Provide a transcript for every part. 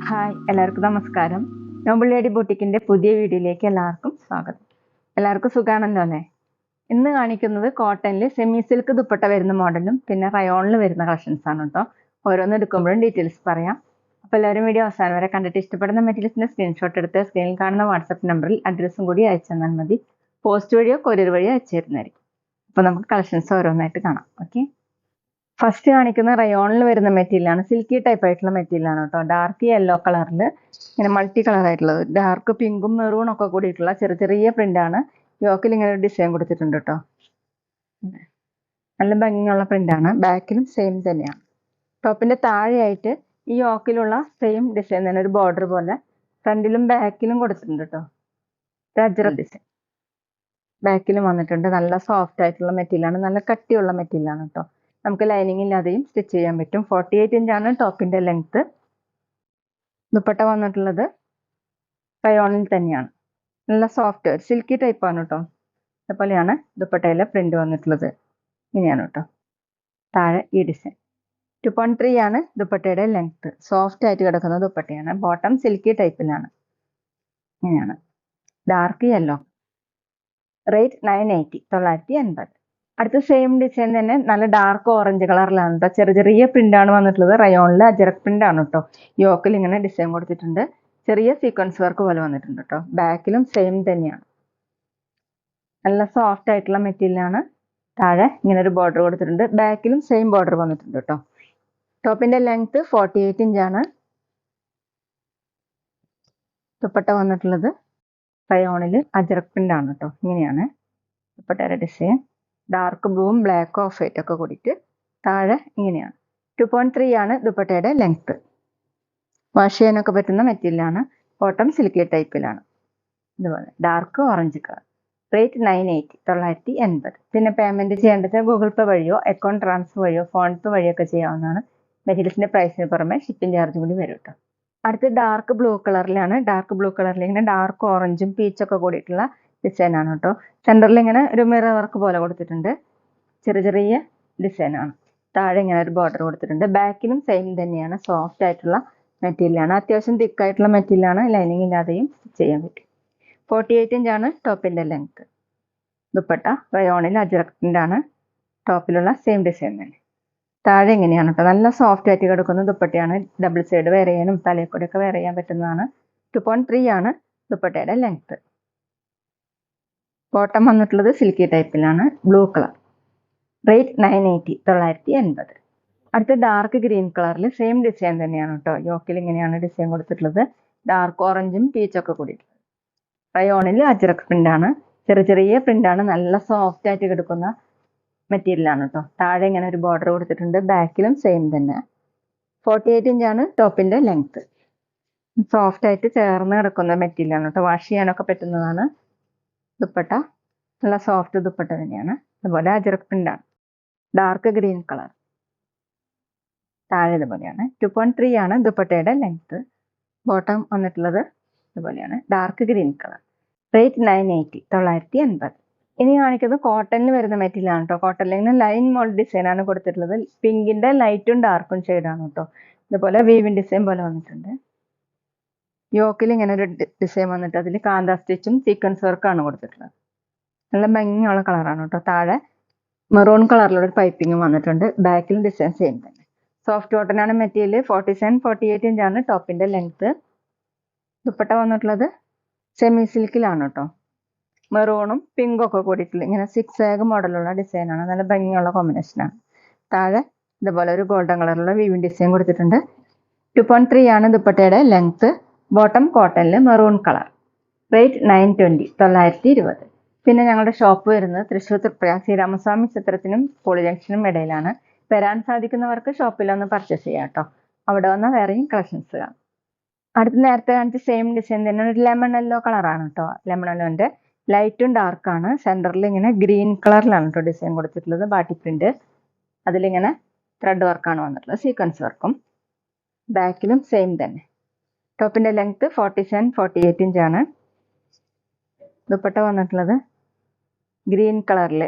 Hi, എല്ലാവർക്കും നമസ്കാരം. Noble lady ബൊട്ടിക്കിന്റെ പുതിയ വീഡിയോയിലേക്ക് എല്ലാവർക്കും സ്വാഗതം. എല്ലാവർക്കും സുഖാണല്ലോ അല്ലേ? ഇന്ന് കാണിക്കുന്നത് കോട്ടണിൽ സെമി സിൽക്ക് ദുപ്പട്ട വരുന്ന മോഡലും പിന്നെ റയോണിൽ വരുന്ന കളക്ഷൻസ് ആണ് കേട്ടോ. ഓരോന്ന് എടുക്കുമ്പോഴും ഡീറ്റെയിൽസ് പറയാം. അപ്പോൾ എല്ലാവരും വീഡിയോ അവസാനം വരെ കണ്ടിട്ട് ഇഷ്ടപ്പെടുന്ന മെറ്റീരിയൽസിന്റെ സ്ക്രീൻഷോട്ട് എടുത്ത് സ്ക്രീനിൽ കാണുന്ന വാട്സപ്പ് നമ്പറിൽ അഡ്രസ്സും കൂടി അയച്ചു തന്നാൽ മതി. പോസ്റ്റ് വഴിയോ കൊറിയർ വഴിയോ അയച്ചു തരുന്നതായിരിക്കും. അപ്പോൾ നമുക്ക് കളക്ഷൻസ് ഓരോന്നായിട്ട് കാണാം. ഓക്കെ, ഫസ്റ്റ് കാണിക്കുന്ന റയോണിൽ വരുന്ന മെറ്റീരിയലാണ്. സിൽക്കി ടൈപ്പ് ആയിട്ടുള്ള മെറ്റീരിയലാണ് കേട്ടോ. ഡാർക്ക് യെല്ലോ കളറിൽ ഇങ്ങനെ മൾട്ടി കളർ ആയിട്ടുള്ളത്, ഡാർക്ക് പിങ്കും മെറൂണും ഒക്കെ കൂടിയിട്ടുള്ള ചെറിയ ചെറിയ പ്രിന്റ് ആണ്. യോക്കിൽ ഇങ്ങനെ ഒരു ഡിസൈൻ കൊടുത്തിട്ടുണ്ട് കേട്ടോ. നല്ല ഭംഗിയുള്ള പ്രിന്റ് ആണ്. ബാക്കിലും സെയിം തന്നെയാണ്. ടോപ്പിന്റെ താഴെയായിട്ട് ഈ യോക്കിലുള്ള സെയിം ഡിസൈൻ തന്നെ ഒരു ബോർഡർ പോലെ ഫ്രണ്ടിലും ബാക്കിലും കൊടുത്തിട്ടുണ്ട് കേട്ടോ. അജ്രക് ഡിസൈൻ ബാക്കിലും വന്നിട്ടുണ്ട്. നല്ല സോഫ്റ്റ് ആയിട്ടുള്ള മെറ്റീരിയലാണ്. നല്ല കട്ടിയുള്ള മെറ്റീരിയലാണ് കേട്ടോ. നമുക്ക് ലൈനിങ് ഇല്ലാതെയും സ്റ്റിച്ച് ചെയ്യാൻ പറ്റും. 48 ഇഞ്ചാണ് ടോപ്പിന്റെ ലെങ്ത്. ദുപ്പട്ട വന്നിട്ടുള്ളത് റയോണിൽ തന്നെയാണ്. നല്ല സോഫ്റ്റ് സിൽക്കി ടൈപ്പ് ആണ് കേട്ടോ. അതുപോലെയാണ് ദുപ്പട്ടയിലെ പ്രിന്റ് വന്നിട്ടുള്ളത്. ഇങ്ങനെയാണ് കേട്ടോ. താഴെ ഈ ഡിസൈൻ 2.3 ആണ് ദുപ്പട്ടയുടെ ലെങ്ത്. സോഫ്റ്റ് ആയിട്ട് കിടക്കുന്ന ദുപ്പട്ടയാണ്. ബോട്ടം സിൽക്കി ടൈപ്പിലാണ്. ഇങ്ങനെയാണ്. Dark yellow. റേറ്റ് 980, 980. അടുത്ത സെയിം ഡിസൈൻ തന്നെ നല്ല ഡാർക്ക് ഓറഞ്ച് കളറിലാണ് കേട്ടോ. ചെറിയ ചെറിയ പ്രിന്റ് ആണ് വന്നിട്ടുള്ളത്. റയോണിൽ അജറക് പ്രിന്റ് ആണ് കേട്ടോ. യോക്കിൽ ഇങ്ങനെ ഡിസൈൻ കൊടുത്തിട്ടുണ്ട്. ചെറിയ സീക്വൻസ് വർക്ക് പോലെ വന്നിട്ടുണ്ട് കേട്ടോ. ബാക്കിലും സെയിം തന്നെയാണ്. നല്ല സോഫ്റ്റ് ആയിട്ടുള്ള മെറ്റീരിയലാണ്. താഴെ ഇങ്ങനെ ഒരു ബോർഡർ കൊടുത്തിട്ടുണ്ട്. ബാക്കിലും സെയിം ബോർഡർ വന്നിട്ടുണ്ട് കേട്ടോ. ടോപ്പിന്റെ ലെങ്ത് 48 ഇഞ്ചാണ്. ദുപ്പട്ട വന്നിട്ടുള്ളത് റയോണിൽ അജറക് പ്രിന്റ് ആണ് കേട്ടോ. ഇങ്ങനെയാണ് ദുപ്പട്ടയുടെ ഡിസൈൻ. ഡാർക്ക് ബ്ലൂവും ബ്ലാക്ക് ഓഫ് വൈറ്റ് ഒക്കെ കൂടിയിട്ട് താഴെ ഇങ്ങനെയാണ്. 2.3 ആണ് ദുപ്പട്ടയുടെ ലെങ്ത്. വാഷ് ചെയ്യാനൊക്കെ പറ്റുന്ന മെറ്റീരിയലാണ്. ബോട്ടം സിൽക്കി ടൈപ്പിലാണ്. ഇതുപോലെ ഡാർക്ക് ഓറഞ്ച് കളർ. റേറ്റ് 980, 980. പിന്നെ പേയ്മെന്റ് ചെയ്യേണ്ടത് ഗൂഗിൾ പേ വഴിയോ അക്കൗണ്ട് ട്രാൻസ്ഫർ വഴിയോ ഫോൺ പേ വഴിയോ ഒക്കെ ചെയ്യാവുന്നതാണ്. മെറ്റീരിയൽസിന്റെ പ്രൈസിന് പുറമെ ഷിപ്പിംഗ് ചാർജ് കൂടി വരും കേട്ടോ. അടുത്ത് ഡാർക്ക് ബ്ലൂ കളറിലാണ്. ഡാർക്ക് ബ്ലൂ കളറിൽ ഇങ്ങനെ ഡാർക്ക് ഓറഞ്ചും പീച്ചൊക്കെ കൂടിയിട്ടുള്ള ഡിസൈൻ ആണ് കേട്ടോ. സെന്ററിൽ ഇങ്ങനെ ഒരു മിറർ വർക്ക് പോലെ കൊടുത്തിട്ടുണ്ട്. ചെറിയ ചെറിയ ഡിസൈൻ ആണ്. താഴെ ഇങ്ങനെ ഒരു ബോർഡർ കൊടുത്തിട്ടുണ്ട്. ബാക്കിലും സെയിം തന്നെയാണ്. സോഫ്റ്റ് ആയിട്ടുള്ള മെറ്റീരിയലാണ്. അത്യാവശ്യം തിക്കായിട്ടുള്ള മെറ്റീരിയലാണ്. ലൈനിങ് ഇല്ലാതെയും സ്റ്റിച്ച് ചെയ്യാൻ പറ്റും. 48 ഇഞ്ചാണ് ടോപ്പിന്റെ ലെങ്ത്. ദുപ്പട്ട റയോണിൽ അജറക് പ്രിന്റ് ആണ്. ടോപ്പിലുള്ള സെയിം ഡിസൈൻ തന്നെ. താഴെ ഇങ്ങനെയാണ് കേട്ടോ. നല്ല സോഫ്റ്റ് ആയിട്ട് കിടക്കുന്ന ദുപ്പട്ടയാണ്. ഡബിൾ സൈഡ് വെയർ ചെയ്യാനും തലയിൽ ഒക്കെ വെയർ ചെയ്യാൻ പറ്റുന്നതാണ്. 2.3 ആണ് ദുപ്പട്ടയുടെ ലെങ്ത്. ബോട്ടം വന്നിട്ടുള്ളത് സിൽക്കി ടൈപ്പിലാണ്. Blue colour. റേറ്റ് 980, 980. അടുത്ത ഡാർക്ക് ഗ്രീൻ കളറിൽ സെയിം ഡിസൈൻ തന്നെയാണ് കേട്ടോ. യോക്കിൽ ഇങ്ങനെയാണ് ഡിസൈൻ കൊടുത്തിട്ടുള്ളത്. ഡാർക്ക് ഓറഞ്ചും പീച്ചൊക്കെ കൂടിയിട്ടുള്ളത്. റയോണിൽ അജറക് പ്രിന്റ് ആണ്. ചെറിയ ചെറിയ പ്രിന്റ് ആണ്. നല്ല സോഫ്റ്റ് ആയിട്ട് കിടക്കുന്ന മെറ്റീരിയലാണ് കേട്ടോ. താഴെ ഇങ്ങനെ ഒരു ബോർഡർ കൊടുത്തിട്ടുണ്ട്. ബാക്കിലും സെയിം തന്നെ. 48 ഇഞ്ചാണ് ടോപ്പിന്റെ ലെങ്ത്. സോഫ്റ്റ് ആയിട്ട് ചേർന്ന് കിടക്കുന്ന മെറ്റീരിയലാണ് കേട്ടോ. വാഷ് ചെയ്യാനൊക്കെ പറ്റുന്നതാണ്. ദുപ്പട്ട നല്ല സോഫ്റ്റ് ദുപ്പട്ട തന്നെയാണ്. അതുപോലെ അജറക് പ്രിന്റ് ആണ്. Dark green colour. താഴെ ഇതുപോലെയാണ്. 2.3 ആണ് ദുപ്പട്ടയുടെ ലെങ്ത്. ബോട്ടം വന്നിട്ടുള്ളത് ഇതുപോലെയാണ്. Dark green colour. റേറ്റ് 980, 980. ഇനി കാണിക്കുന്നത് കോട്ടണിൽ വരുന്ന മെറ്റീരിയൽ ആണ് കേട്ടോ. കോട്ടണിൽ ഇങ്ങനെ ലൈൻ മോൾഡ് ഡിസൈൻ ആണ് കൊടുത്തിട്ടുള്ളത്. പിങ്കിന്റെ ലൈറ്റും ഡാർക്കും ഷെയ്ഡാണ് കേട്ടോ. ഇതുപോലെ വീവിൻ ഡിസൈൻ പോലെ വന്നിട്ടുണ്ട്. യോക്കിൽ ഇങ്ങനെ ഒരു ഡിസൈൻ വന്നിട്ട് അതിൽ കാന്ത സ്റ്റിച്ചും സീക്വൻസ് വർക്കാണ് കൊടുത്തിട്ടുള്ളത്. നല്ല ഭംഗിയുള്ള കളറാണ് കേട്ടോ. താഴെ മെറൂൺ കളറിലുള്ള ഒരു പൈപ്പിംഗ് വന്നിട്ടുണ്ട്. ബാക്കിൽ ഡിസൈൻ സെയിം തന്നെ. സോഫ്റ്റ് കോട്ടൺ ആണ് മെറ്റീരിയൽ. 47, 48 ഇഞ്ചാണ് ടോപ്പിന്റെ ലെങ്ത്. ദുപ്പട്ട വന്നിട്ടുള്ളത് സെമി സിൽക്കിലാണ് കേട്ടോ. മെറൂണും പിങ്കും ഒക്കെ കൂടിയിട്ടുള്ള ഇങ്ങനെ 6 മോഡലുള്ള ഡിസൈനാണ്. നല്ല ഭംഗിയുള്ള കോമ്പിനേഷനാണ്. താഴെ ഇതുപോലെ ഒരു ഗോൾഡൻ കളറിലുള്ള വീവിൻ ഡിസൈൻ കൊടുത്തിട്ടുണ്ട്. 2.3 ആണ് ദുപ്പട്ടയുടെ ലെങ്ത്. ബോട്ടം കോട്ടണിൽ മെറൂൺ കളർ. റേറ്റ് 920, 920. പിന്നെ ഞങ്ങളുടെ ഷോപ്പ് വരുന്നത് തൃശ്ശൂർ തൃപ്രയ ശ്രീരാമസ്വാമി ക്ഷേത്രത്തിനും പോളി ജംഗ്ഷനും ഇടയിലാണ്. വരാൻ സാധിക്കുന്നവർക്ക് ഷോപ്പിലൊന്ന് പർച്ചേസ് ചെയ്യാം കേട്ടോ. അവിടെ വന്നാൽ വേറെയും കളക്ഷൻസ് കാണാം. അടുത്ത് നേരത്തെ കാണിച്ച സെയിം ഡിസൈൻ തന്നെ ഒരു ലെമൺ യെല്ലോ കളറാണ് കേട്ടോ. ലെമൺ യെല്ലോന്റെ ലൈറ്റും ഡാർക്കാണ്. സെന്ററിൽ ഇങ്ങനെ ഗ്രീൻ കളറിലാണ് കേട്ടോ ഡിസൈൻ കൊടുത്തിട്ടുള്ളത്. ബാട്ടി പ്രിന്റ്. അതിലിങ്ങനെ ത്രെഡ് വർക്കാണ് വന്നിട്ടുള്ളത്. സീക്വൻസ് വർക്കും. ബാക്കിലും സെയിം തന്നെ. ടോപ്പിന്റെ ലെങ്ത് 47, 48 ഇഞ്ചാണ്. ദുപ്പട്ട വന്നിട്ടുള്ളത് ഗ്രീൻ കളറിൽ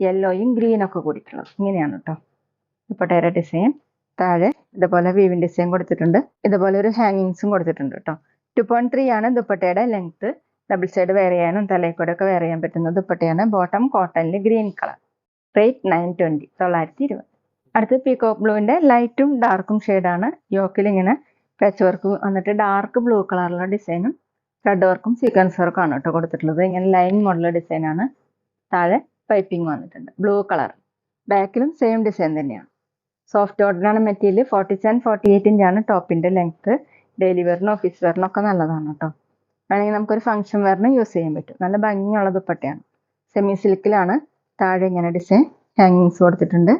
യെല്ലോയും ഗ്രീനൊക്കെ കൂടിയിട്ടുള്ളത്. ഇങ്ങനെയാണ് കേട്ടോ. ദുപ്പട്ടയുടെ ഡിസൈൻ. താഴെ ഇതുപോലെ വീവിൻ ഡിസൈൻ കൊടുത്തിട്ടുണ്ട്. ഇതുപോലെ ഒരു ഹാങ്ങിങ്സും കൊടുത്തിട്ടുണ്ട് കേട്ടോ. 2.3 ആണ് ദുപ്പട്ടയുടെ ലെങ്ത്. ഡബിൾ സൈഡ് വെയർ ചെയ്യാനും തലയിൽ ഒക്കെ വെയർ ചെയ്യാൻ പറ്റുന്ന ദുപ്പട്ടയാണ്. ബോട്ടം കോട്ടണിൽ ഗ്രീൻ കളർ. റേറ്റ് 920, 920. അടുത്ത് പീകോക്ക് ബ്ലൂവിൻ്റെ ലൈറ്റും ഡാർക്കും ഷെയ്ഡാണ്. യോക്കിൽ ഇങ്ങനെ പാച്ച് വർക്ക് വന്നിട്ട് ഡാർക്ക് ബ്ലൂ കളറുള്ള ഡിസൈനും ത്രെഡ് വർക്കും സീക്വൻസ് വർക്കും ആണ് കേട്ടോ കൊടുത്തിട്ടുള്ളത്. ഇങ്ങനെ ലൈൻ മോഡൽ ഡിസൈനാണ്. താഴെ പൈപ്പിംഗ് വന്നിട്ടുണ്ട് ബ്ലൂ കളർ. ബാക്കിലും സെയിം ഡിസൈൻ തന്നെയാണ്. സോഫ്റ്റ് കോട്ടനാണ് മെറ്റീരിയൽ. 47-48 ഇഞ്ചാണ് ടോപ്പിൻ്റെ ലെങ്ത്ത്. ഡെയിലി വെയറിനും ഓഫീസ് വെയറിനും ഒക്കെ നല്ലതാണ് കേട്ടോ. വേണമെങ്കിൽ നമുക്കൊരു ഫംഗ്ഷൻ വെയറിന് യൂസ് ചെയ്യാൻ പറ്റും. നല്ല ഭംഗിയുള്ള ദുപ്പട്ടയാണ്. സെമി സിൽക്കിലാണ്. താഴെ ഇങ്ങനെ ഡിസൈൻ ഹാങ്ങിങ്സ് കൊടുത്തിട്ടുണ്ട്.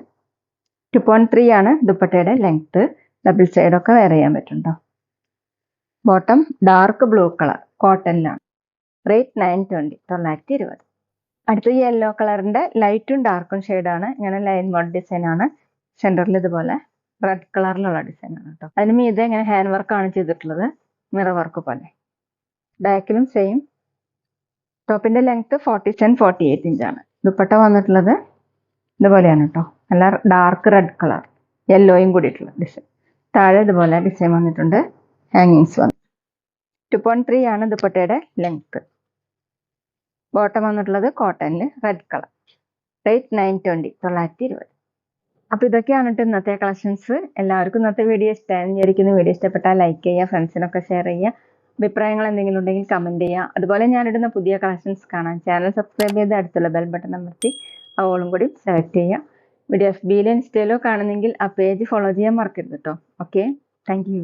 2.3 ആണ് ദുപ്പട്ടയുടെ ലെങ്ത്ത്. ഡബിൾ സൈഡൊക്കെ വെയർ ചെയ്യാൻ പറ്റും കേട്ടോ. ബോട്ടം ഡാർക്ക് ബ്ലൂ കളർ കോട്ടണിലാണ്. റേറ്റ് 920, 920. അടുത്ത യെല്ലോ കളറിൻ്റെ ലൈറ്റും ഡാർക്കും ഷെയ്ഡാണ്. ഇങ്ങനെ ലൈൻ മോഡ് ഡിസൈനാണ്. സെൻറ്ററിൽ ഇതുപോലെ റെഡ് കളറിലുള്ള ഡിസൈനാണ് കേട്ടോ. അതിന് മീതെ ഇങ്ങനെ ഹാൻഡ് വർക്കാണ് ചെയ്തിട്ടുള്ളത്, മിറർ വർക്ക് പോലെ. ബാക്കിലും സെയിം. ടോപ്പിൻ്റെ ലെങ്ത്ത് 47-48 ഇഞ്ചാണ്. ദുപ്പട്ട വന്നിട്ടുള്ളത് ഇതുപോലെയാണ് കേട്ടോ. നല്ല ഡാർക്ക് റെഡ് കളർ യെല്ലോയും കൂടിയിട്ടുള്ള ഡിസൈൻ. താഴെ ഇതുപോലെ ഡിസൈൻ വന്നിട്ടുണ്ട്. ഹാങ്ങിങ്സ് വന്നു. 2.3 ആണ് ദുപ്പട്ടയുടെ ലെങ്ത്ത്. ബോട്ടം വന്നിട്ടുള്ളത് കോട്ടണിൽ റെഡ് കളർ. റേറ്റ് 920, 920. അപ്പോൾ ഇതൊക്കെയാണ് കേട്ടോ ഇന്നത്തെ കളക്ഷൻസ്. എല്ലാവർക്കും ഇന്നത്തെ വീഡിയോ ഇഷ്ടമായെന്ന് വിചാരിക്കുന്നു. വീഡിയോ ഇഷ്ടപ്പെട്ടാൽ ലൈക്ക് ചെയ്യുക, ഫ്രണ്ട്സിനൊക്കെ ഷെയർ ചെയ്യുക. അഭിപ്രായങ്ങൾ എന്തെങ്കിലും ഉണ്ടെങ്കിൽ കമൻറ്റ് ചെയ്യുക. അതുപോലെ ഞാനിടുന്ന പുതിയ കളക്ഷൻസ് കാണാൻ ചാനൽ സബ്സ്ക്രൈബ് ചെയ്ത് അടുത്തുള്ള ബെൽ ബട്ടൺ അമർത്തി അവളും കൂടി സെലക്ട് ചെയ്യുക. വീഡിയോ FBയിലോ ഇൻസ്റ്റയിലോ കാണുന്നെങ്കിൽ ആ പേജ് ഫോളോ ചെയ്യാൻ മറക്കരുത് കേട്ടോ. Okay, thank you.